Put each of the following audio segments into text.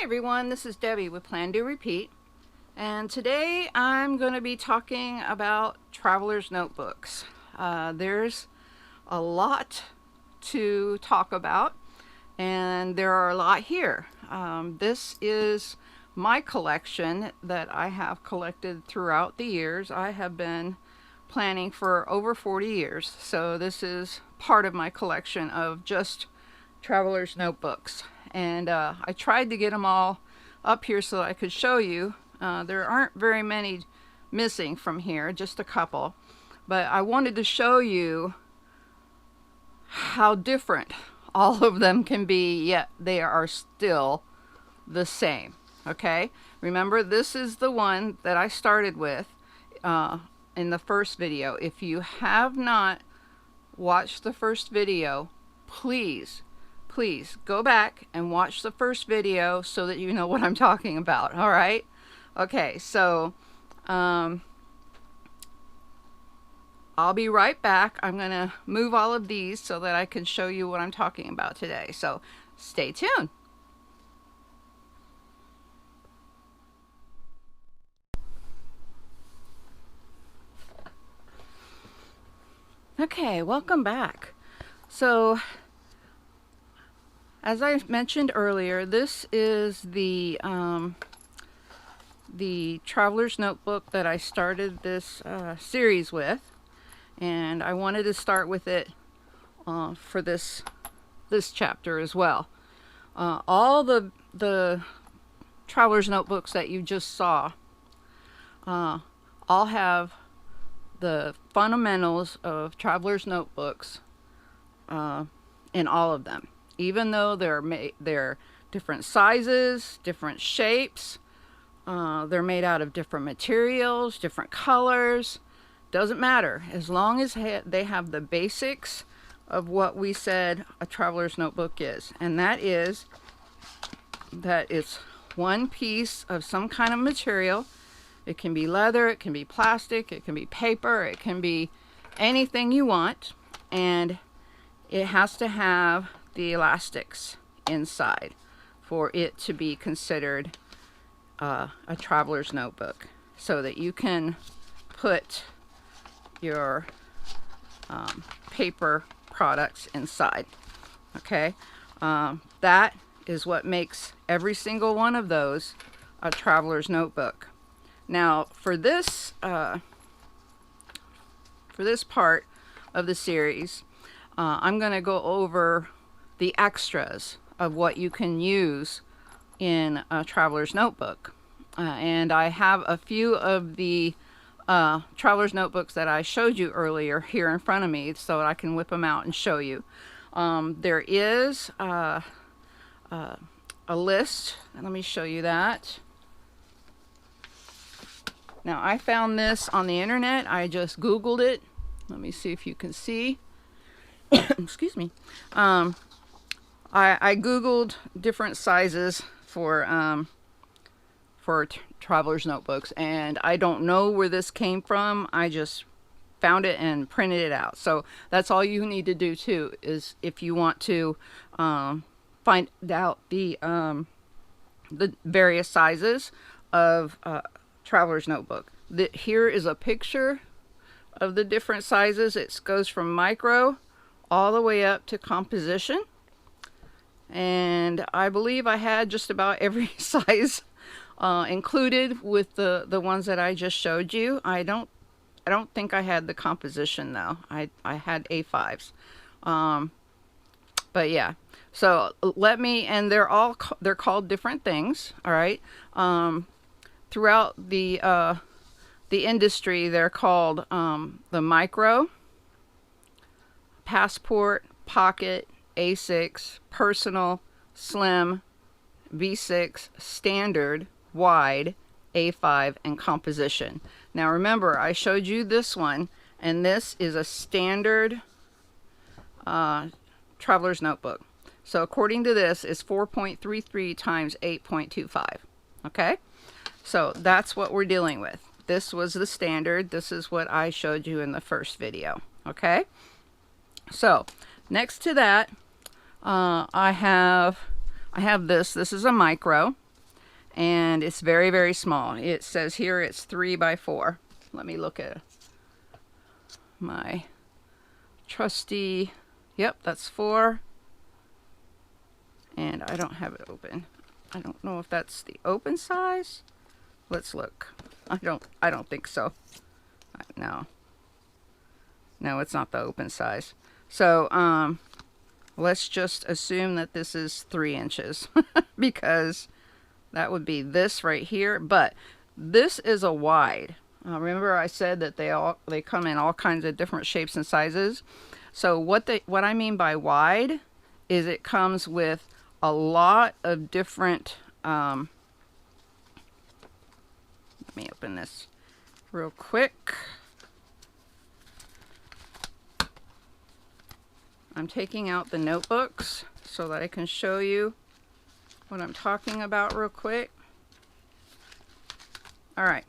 Hi everyone, this is Debbie with Plan.Do.Repeat, and today I'm going to be talking about traveler's notebooks. There's a lot to talk about, and there are a lot here. This is my collection that I have collected throughout the years. I have been planning for over 40 years, so this is part of my collection of just traveler's notebooks. And I tried to get them all up here so I could show you. There aren't very many missing from here, just a couple. But I wanted to show you how different all of them can be, yet they are still the same. Okay? Remember, this is the one that I started with in the first video. If you have not watched the first video, please go back and watch the first video so that you know what I'm talking about. All right? Okay, so I'll be right back. I'm going to move all of these so that I can show you what I'm talking about today. So stay tuned. Okay, welcome back. So as I mentioned earlier, this is the Traveler's Notebook that I started this series with, and I wanted to start with it for this chapter as well. All the Traveler's Notebooks that you just saw all have the fundamentals of Traveler's Notebooks in all of them. Even though they're different sizes, different shapes, they're made out of different materials, different colors, doesn't matter. As long as they have the basics of what we said a traveler's notebook is. And that is that it's one piece of some kind of material. It can be leather, it can be plastic, it can be paper, it can be anything you want. And it has to have the elastics inside for it to be considered a traveler's notebook, so that you can put your paper products inside. Okay, that is what makes every single one of those a traveler's notebook. Now for this part of the series, I'm going to go over the extras of what you can use in a traveler's notebook. And I have a few of the traveler's notebooks that I showed you earlier here in front of me, so I can whip them out and show you. There is a list, and let me show you that. Now I found this on the internet. I just Googled it. Let me see if you can see. Excuse me. I Googled different sizes for traveler's notebooks, and I don't know where this came from. I just found it and printed it out. So that's all you need to do too, is if you want to find out the various sizes of traveler's notebook. Here is a picture of the different sizes. It goes from micro all the way up to composition, and I believe I had just about every size included with the ones that I just showed you. I don't think I had the composition though. I had A5s, but yeah. So and they're called different things. All right. Throughout the industry, they're called the micro, passport, pocket, A6, personal, slim, V6, standard, wide, A5, and composition. Now remember, I showed you this one, and this is a standard traveler's notebook. So according to this, it's 4.33 times 8.25. Okay, so that's what we're dealing with. This was the standard. This is what I showed you in the first video. Okay, so next to that, I have this. This is a micro. and it's very, very small. It says here it's 3 by 4. Let me look at my trusty. Yep, that's 4. And I don't have it open. I don't know if that's the open size. Let's look. I don't think so. No. No, it's not the open size. So, let's just assume that this is 3 inches because that would be this right here. But this is a wide. Remember I said that they come in all kinds of different shapes and sizes. So what I mean by wide is it comes with a lot of different, let me open this real quick. I'm taking out the notebooks so that I can show you what I'm talking about real quick. All right.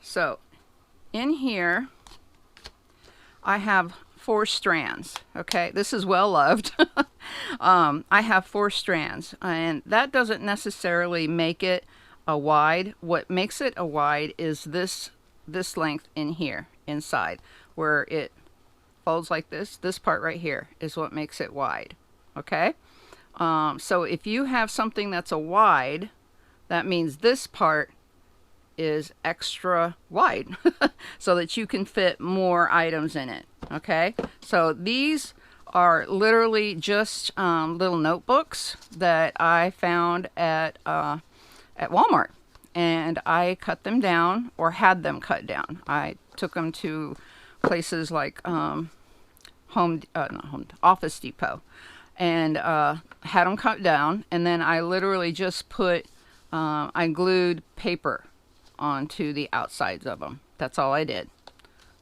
So in here, I have 4 strands. Okay, this is well loved. I have 4 strands, and that doesn't necessarily make it a wide. What makes it a wide is this length in here inside, where it folds like this. This part right here is what makes it wide. Okay, so if you have something that's a wide, that means this part is extra wide so that you can fit more items in it. Okay, so these are literally just little notebooks that I found at Walmart, and I cut them down, or had them cut down. I took them to places like Office Depot, and had them cut down, and then I literally just I glued paper onto the outsides of them. That's all I did.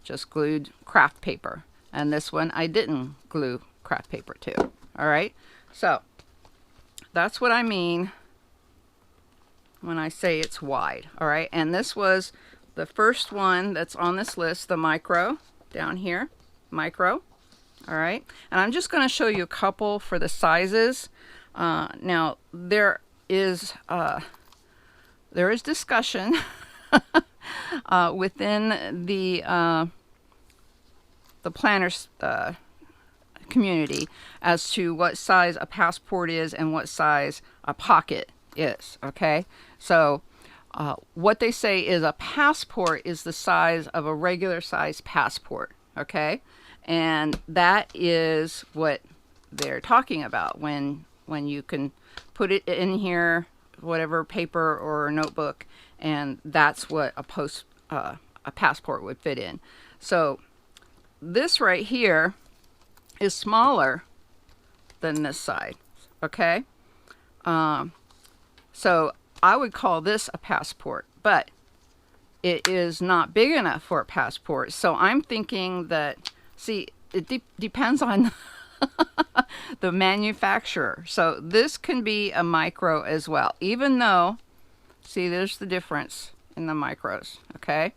Just glued craft paper. And this one I didn't glue craft paper to. All right. So that's what I mean when I say it's wide. All right. And this was the first one that's on this list, the micro down here. Micro. All right. And I'm just going to show you a couple for the sizes. Now there is discussion within the planners community as to what size a passport is and what size a pocket is. Okay, so what they say is a passport is the size of a regular size passport. Okay, and that is what they're talking about when you can put it in here, whatever paper or notebook, and that's what a passport would fit in. So this right here is smaller than this side. Okay, so I would call this a passport, but it is not big enough for a passport. So I'm thinking that, see, it depends on the manufacturer. So this can be a micro as well, even though, see, there's the difference in the micros. Okay,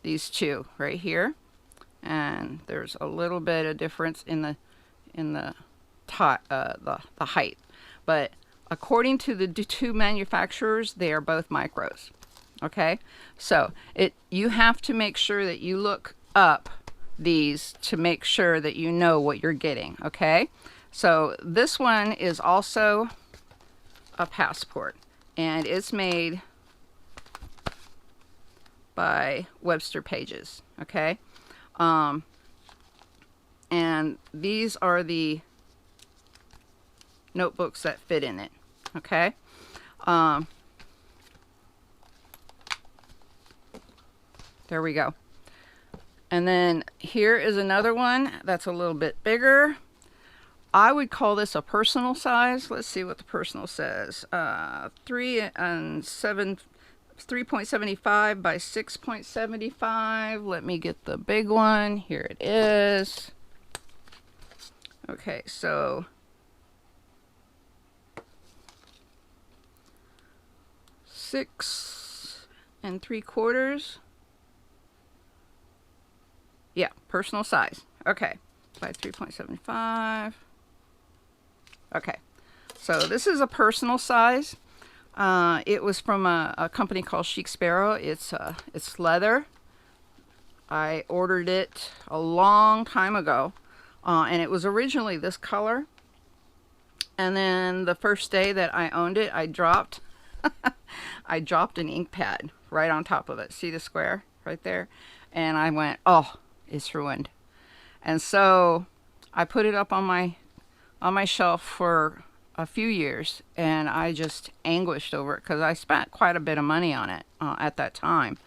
these two right here, and there's a little bit of difference in the height, but according to the two manufacturers, they are both micros. Okay, so you have to make sure that you look up these to make sure that you know what you're getting. Okay, so this one is also a passport, and it's made by Webster Pages. Okay, and these are the notebooks that fit in it. Okay, there we go. And then here is another one that's a little bit bigger. I would call this a personal size. Let's see what the personal says. 3.75 by 6.75. Let me get the big one. Here it is. Okay, so 6 3/4. Yeah, personal size. Okay, by 3.75. Okay, so this is a personal size. It was from a company called Chic Sparrow. It's leather. I ordered it a long time ago, and it was originally this color. And then the first day that I owned it, I dropped I dropped an ink pad right on top of it. See the square right there? And I went, oh, it's ruined. And so I put it up on my shelf for a few years, and I just anguished over it because I spent quite a bit of money on it at that time.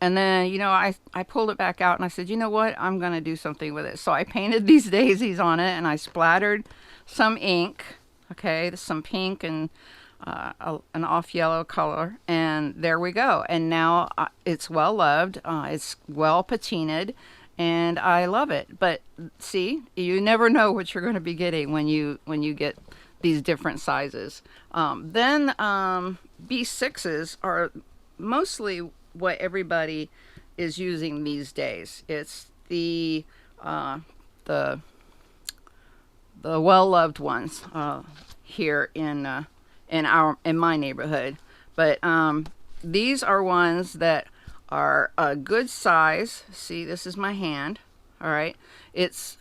And then, you know, I pulled it back out and I said, you know what? I'm going to do something with it. So I painted these daisies on it, and I splattered some ink, okay, some pink and an off yellow color. And there we go. And now it's well loved. It's well patinaed, and I love it. But see, you never know what you're going to be getting when you get these different sizes. Then B6s are mostly what everybody is using these days. It's the well-loved ones here in my neighborhood. But these are ones that are a good size. See, this is my hand. All right, it's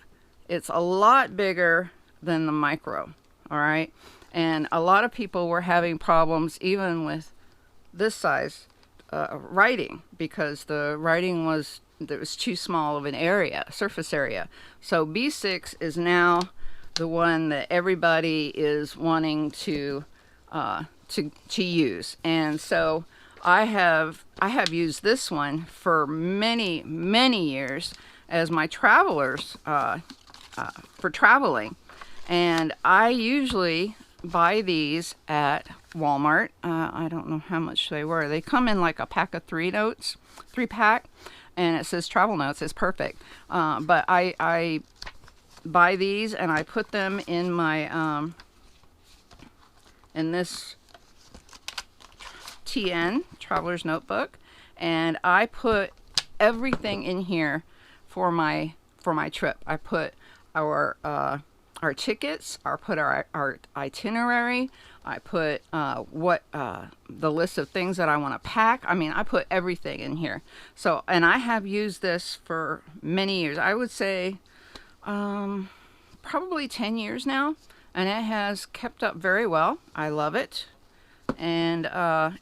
a lot bigger than the micro. All right, and a lot of people were having problems even with this size writing, because the writing was too small of an area, surface area. So B6 is now the one that everybody is wanting to use. And so I have used this one for many years as my travelers for traveling. And I usually buy these at Walmart. I don't know how much they were. They come in like a pack of 3 pack, and it says travel notes. It's perfect. But I buy these and I put them in my in this TN Traveler's Notebook, and I put everything in here for my trip. I put our tickets, I put our itinerary, I put the list of things that I want to pack. I mean, I put everything in here. So, and I have used this for many years. I would say probably 10 years now, and it has kept up very well. I love it, and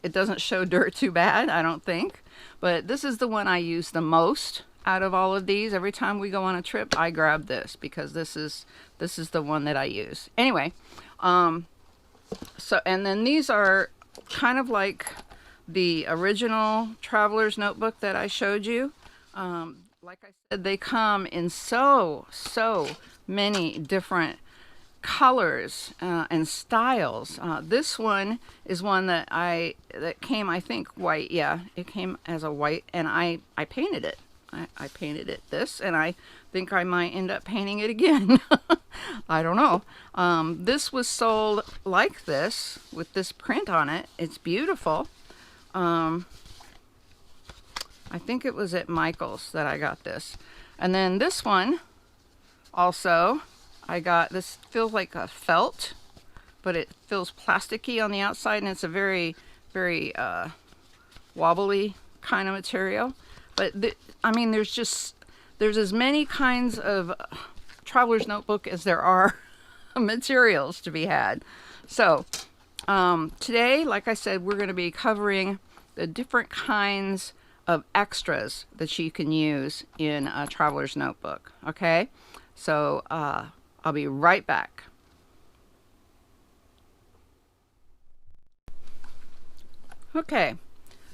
it doesn't show dirt too bad, I don't think. But this is the one I use the most out of all of these. Every time we go on a trip, I grab this because this is the one that I use. Anyway, so, and then these are kind of like the original Traveler's Notebook that I showed you. Like I said, they come in so many different colors and styles. This one is one that came, I think, white. Yeah, it came as a white, and I painted it. I painted it this, and I think I might end up painting it again. I don't know. This was sold like this with this print on it. It's beautiful. I think it was at Michael's that I got this. And then this one also, I got, this feels like a felt, but it feels plasticky on the outside, and it's a very wobbly kind of material. But I mean, there's as many kinds of Traveler's Notebook as there are materials to be had. So today, like I said, we're going to be covering the different kinds of extras that you can use in a Traveler's Notebook. Okay, so I'll be right back. Okay,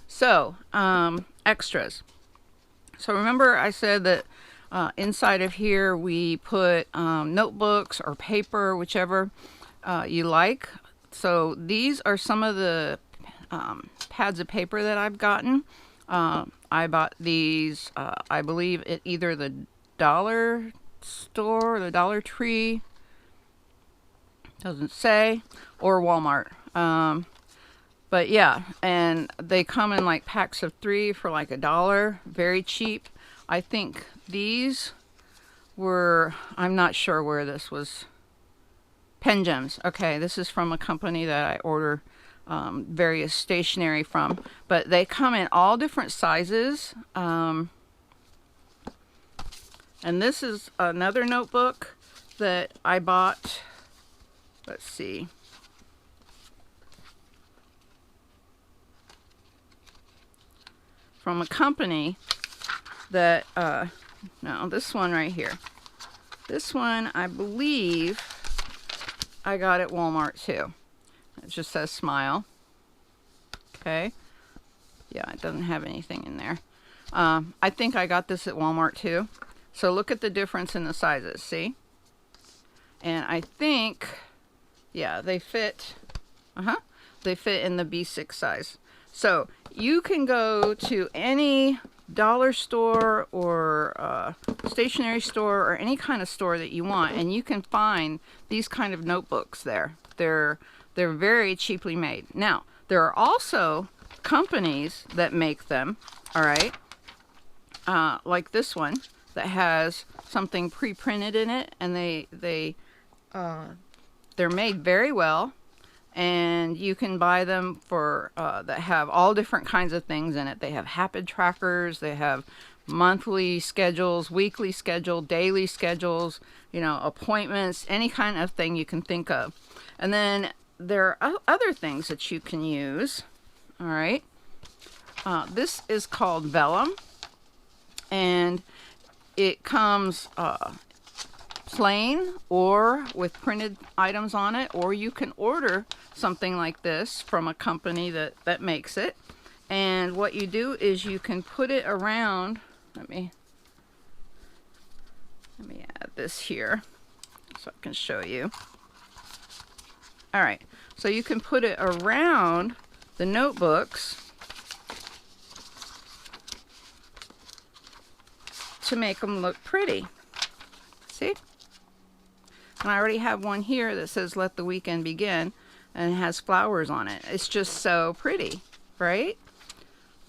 so extras. So remember I said that inside of here we put notebooks or paper, whichever you like. So these are some of the pads of paper that I've gotten. I bought these, I believe, at either the dollar store or the Dollar Tree, doesn't say, or Walmart. But yeah, and they come in like packs of 3 for like $1, very cheap. I think these were, I'm not sure where this was Pen gems. Okay, this is from a company that I order various stationery from, but they come in all different sizes. And this is another notebook that I bought. Let's see. From a company that, no, this one right here. This one, I believe I got at Walmart too. It just says Smile. Okay. Yeah, it doesn't have anything in there. I think I got this at Walmart too. So look at the difference in the sizes, see? And I think, yeah, they fit, they fit in the B6 size. So you can go to any dollar store or stationery store or any kind of store that you want, and you can find these kind of notebooks there. They're very cheaply made. Now, there are also companies that make them, all right, like this one that has something pre-printed in it, and they're made very well. And you can buy them for that have all different kinds of things in it. They have habit trackers, they have monthly schedules, weekly schedule, daily schedules, you know, appointments, any kind of thing you can think of. And then there are other things that you can use. All right. This is called Vellum, and it comes plain or with printed items on it, or you can order something like this from a company that makes it. And what you do is you can put it around. Let me add this here so I can show you. All right, so you can put it around the notebooks to make them look pretty. See? And I already have one here that says "Let the Weekend Begin," and it has flowers on it. It's just so pretty, right?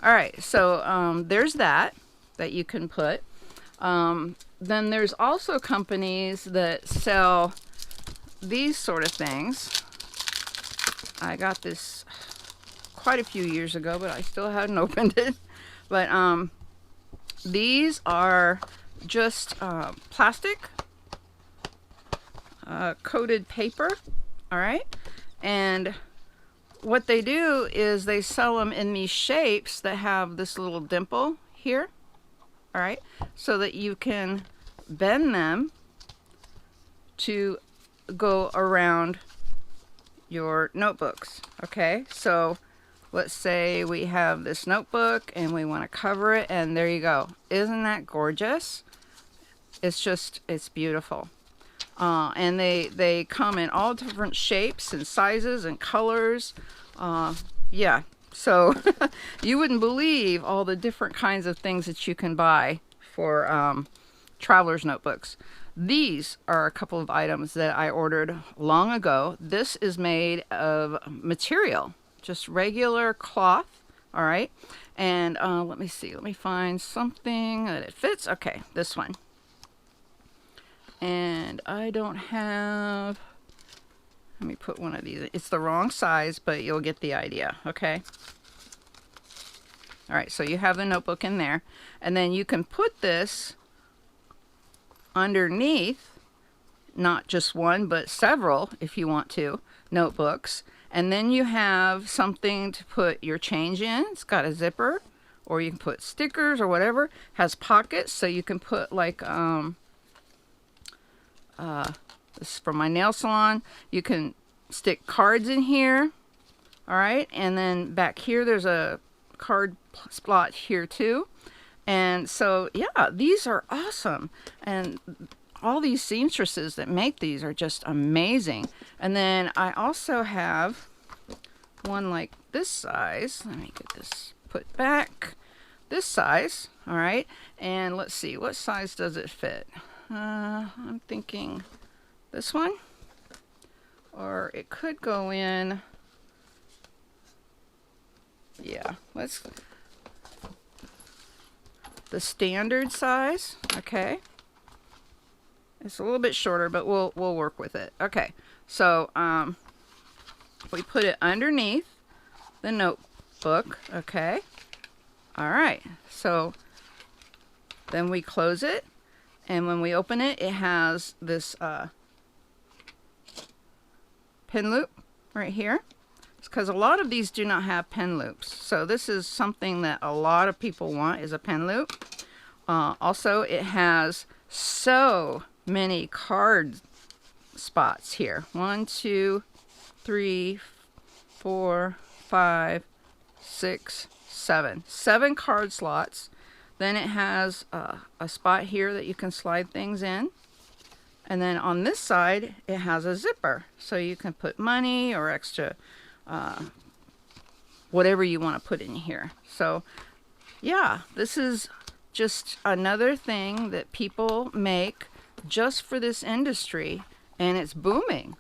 All right, so there's that you can put. Then there's also companies that sell these sort of things. I got this quite a few years ago, but I still hadn't opened it. But these are just plastic coated paper, all right? And what they do is they sell them in these shapes that have this little dimple here, all right? So that you can bend them to go around your notebooks, okay? So let's say we have this notebook and we want to cover it, and there you go. Isn't that gorgeous? It's beautiful. And they come in all different shapes and sizes and colors. Yeah, so you wouldn't believe all the different kinds of things that you can buy for traveler's notebooks. These are a couple of items that I ordered long ago. This is made of material, just regular cloth, all right? And let me see, let me find something that it fits. Okay, this one. And I don't have, let me put one of these. It's the wrong size, but you'll get the idea, okay? All right, so you have the notebook in there, and then you can put this underneath, not just one, but several, if you want to, notebooks. And then you have something to put your change in. It's got a zipper, or you can put stickers or whatever. Has pockets, so you can put like, this is from my nail salon. You can stick cards in here, all right? And then back here, there's a card slot here too. And so, yeah, these are awesome. And all these seamstresses that make these are just amazing. And then I also have one like this size. Let me get this put back. This size, all right? And let's see, what size does it fit? I'm thinking this one. Or it could go in, yeah, let's, the standard size, okay? It's a little bit shorter, but we'll work with it. Okay, so we put it underneath the notebook. Okay, all right. So then we close it, and when we open it, it has this pin loop right here. It's because a lot of these do not have pen loops. So this is something that a lot of people want, is a pen loop. Also, it has so many card spots here. 1, 2, 3, 4, 5, 6, 7. 7 card slots. Then it has a spot here that you can slide things in. And then on this side, it has a zipper. So you can put money or extra whatever you want to put in here. So yeah, this is just another thing that people make just for this industry, and it's booming.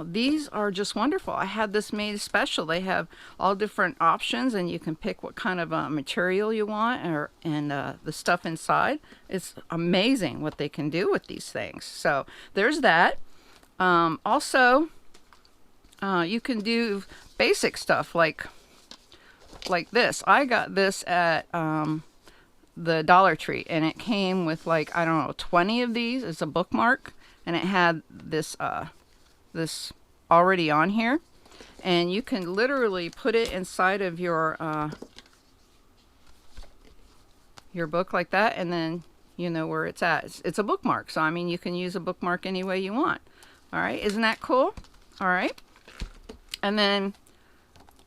These are just wonderful. I had this made special. They have all different options, and you can pick what kind of material you want, and the stuff inside. It's amazing what they can do with these things. So there's that. Also, you can do basic stuff like this. I got this at the Dollar Tree, and it came with, like, I don't know, 20 of these as a bookmark, and it had this this already on here, and you can literally put it inside of your book like that, and then you know where it's at. It's a bookmark, so I mean, you can use a bookmark any way you want. All right, isn't that cool? All right, and then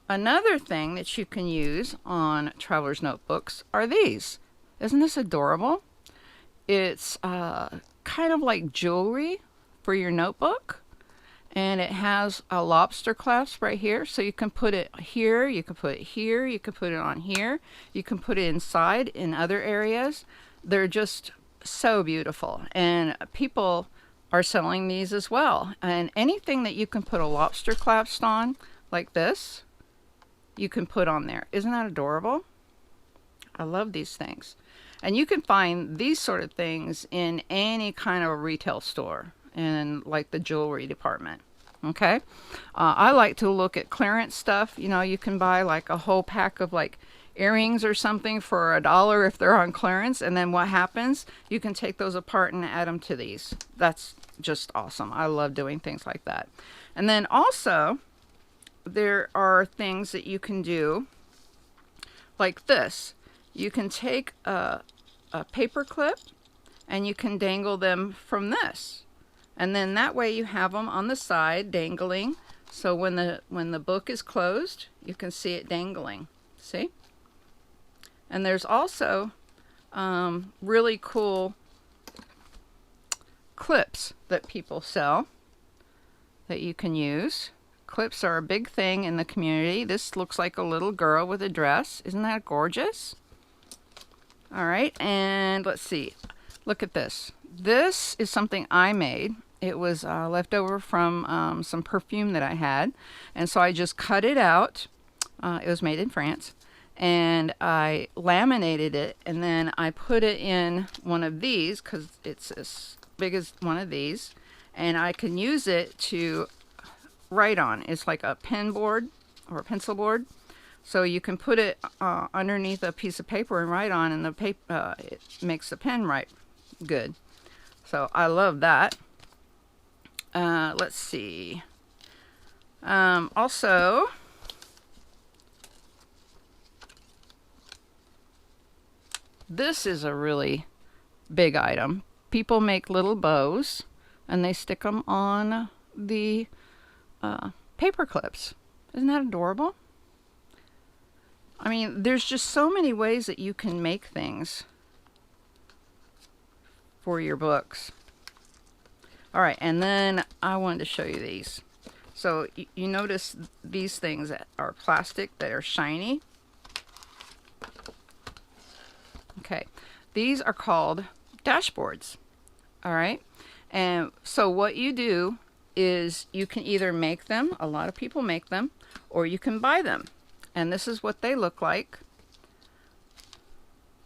another thing that you can use on traveler's notebooks are these. Isn't this adorable? It's kind of like jewelry for your notebook, and it has a lobster clasp right here, so you can put it here, you can put it here, you can put it on here, you can put it inside in other areas. They're just so beautiful, and people are selling these as well. And anything that you can put a lobster clasp on, like this, you can put on there. Isn't that adorable? I love these things. And you can find these sort of things in any kind of retail store, in like the jewelry department. Okay, I like to look at clearance stuff. You know, you can buy like a whole pack of like earrings or something for $1 if they're on clearance, and then what happens, you can take those apart and add them to these. That's just awesome. I love doing things like that. And then also there are things that you can do like this. You can take a paper clip and you can dangle them from this, and then that way you have them on the side dangling, so when the book is closed, you can see it dangling. See? And there's also really cool clips that people sell that you can use. Clips are a big thing in the community. This looks like a little girl with a dress. Isn't that gorgeous? All right, and let's see. Look at this. This is something I made. It was left over from some perfume that I had, and so I just cut it out. It was made in France, and I laminated it, and then I put it in one of these because it's as big as one of these, and I can use it to write on. It's like a pen board or a pencil board. So you can put it underneath a piece of paper and write on, and the paper it makes the pen write good. So I love that. Let's see. Also, this is a really big item. People make little bows, and they stick them on the paper clips. Isn't that adorable? I mean, there's just so many ways that you can make things for your books. All right, and then I wanted to show you these. So you notice these things that are plastic that are shiny. Okay, these are called dashboards. All right, and so what you do is you can either make them, a lot of people make them, or you can buy them. And this is what they look like.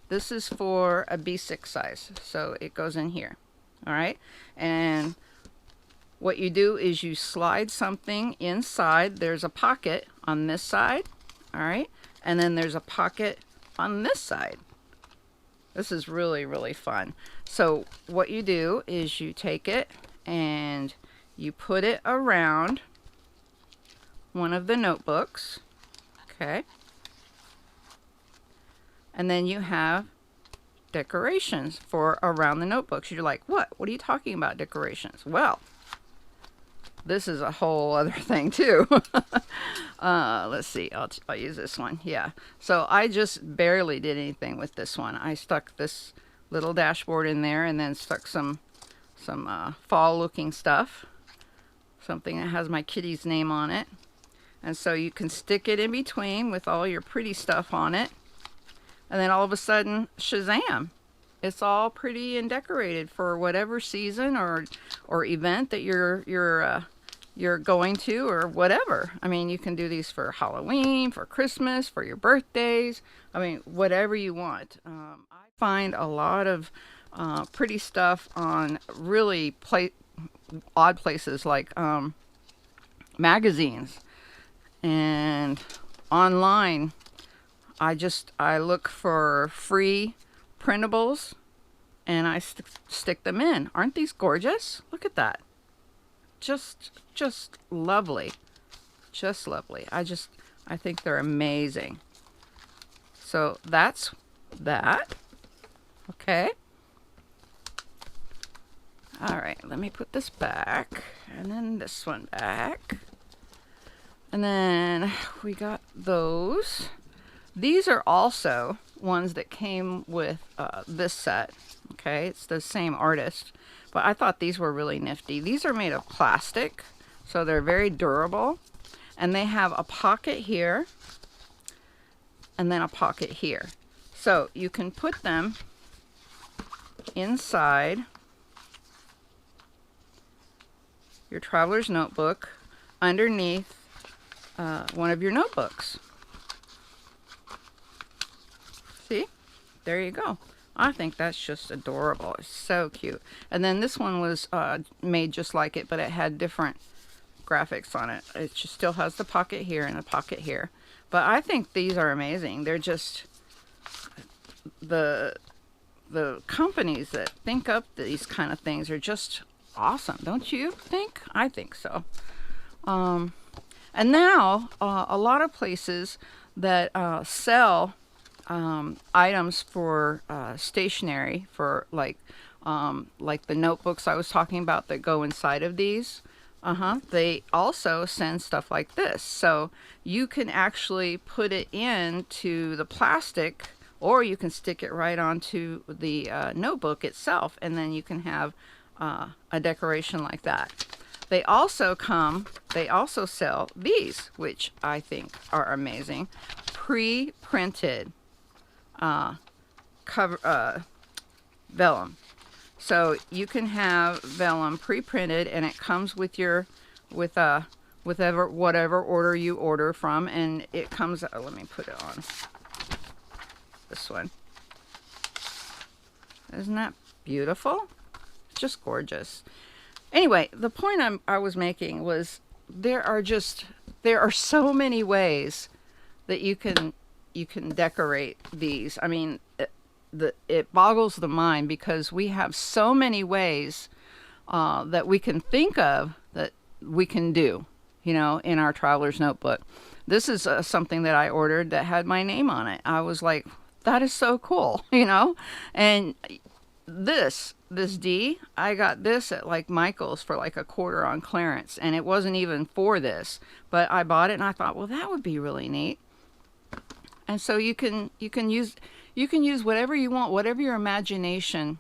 This is for a B6 size, so it goes in here. All right. And what you do is you slide something inside. There's a pocket on this side. All right. And then there's a pocket on this side. This is really, really fun. So what you do is you take it and you put it around one of the notebooks. Okay. And then you have decorations for around the notebooks. You're like, what? What are you talking about, decorations? Well, this is a whole other thing too. Let's see. I'll use this one. Yeah. So I just barely did anything with this one. I stuck this little dashboard in there and then stuck some fall-looking stuff. Something that has my kitty's name on it. And so you can stick it in between with all your pretty stuff on it. And then all of a sudden, shazam! It's all pretty and decorated for whatever season or event that you're going to or whatever. I mean, you can do these for Halloween, for Christmas, for your birthdays. I mean, whatever you want. I find a lot of pretty stuff on really odd places like magazines and online. I look for free printables and I stick them in. Aren't these gorgeous? Look at that. Just lovely. Just lovely. I think they're amazing. So that's that. Okay. All right, let me put this back and then this one back. And then we got those. These are also ones that came with this set. Okay, it's the same artist. But I thought these were really nifty. These are made of plastic, so they're very durable. And they have a pocket here and then a pocket here. So you can put them inside your traveler's notebook underneath one of your notebooks. See? There you go. I think that's just adorable. It's so cute. And then this one was made just like it, but it had different graphics on it. It just still has the pocket here and a pocket here. But I think these are amazing. They're just the companies that think up these kind of things are just awesome. Don't you think? I think so. And now a lot of places that sell items for stationery, for like the notebooks I was talking about that go inside of these. They also send stuff like this. So you can actually put it into the plastic, or you can stick it right onto the notebook itself, and then you can have a decoration like that. They also sell these, which I think are amazing, pre-printed vellum. So you can have vellum pre-printed, and it comes with your whatever order you order from, and it comes. Let me put it on this one. Isn't that beautiful? It's just gorgeous. Anyway, the point I was making was there are so many ways that you can decorate these. I mean, it boggles the mind because we have so many ways that we can think of that we can do, in our traveler's notebook. This is something that I ordered that had my name on it. I was like, that is so cool, And this D, I got this at like Michael's for like $1 on clearance, and it wasn't even for this, but I bought it and I thought, well, that would be really neat. And so you can use whatever you want, whatever your imagination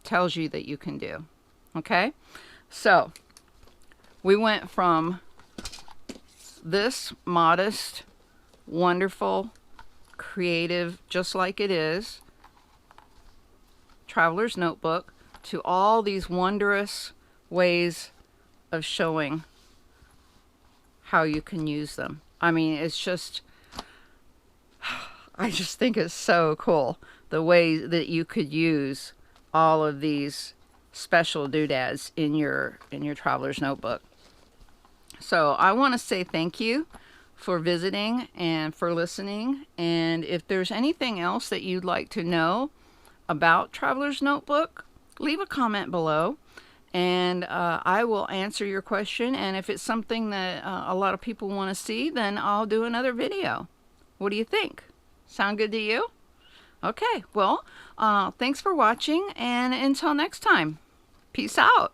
tells you that you can do. Okay? So we went from this modest, wonderful, creative, just like it is, traveler's notebook, to all these wondrous ways of showing how you can use them. I mean, it's just, I just think it's so cool the way that you could use all of these special doodads in your traveler's notebook. So I want to say thank you for visiting and for listening. And if there's anything else that you'd like to know about Traveler's Notebook, leave a comment below and I will answer your question. And if it's something that a lot of people want to see, then I'll do another video. What do you think? Sound good to you? Okay, well, thanks for watching, and until next time, peace out.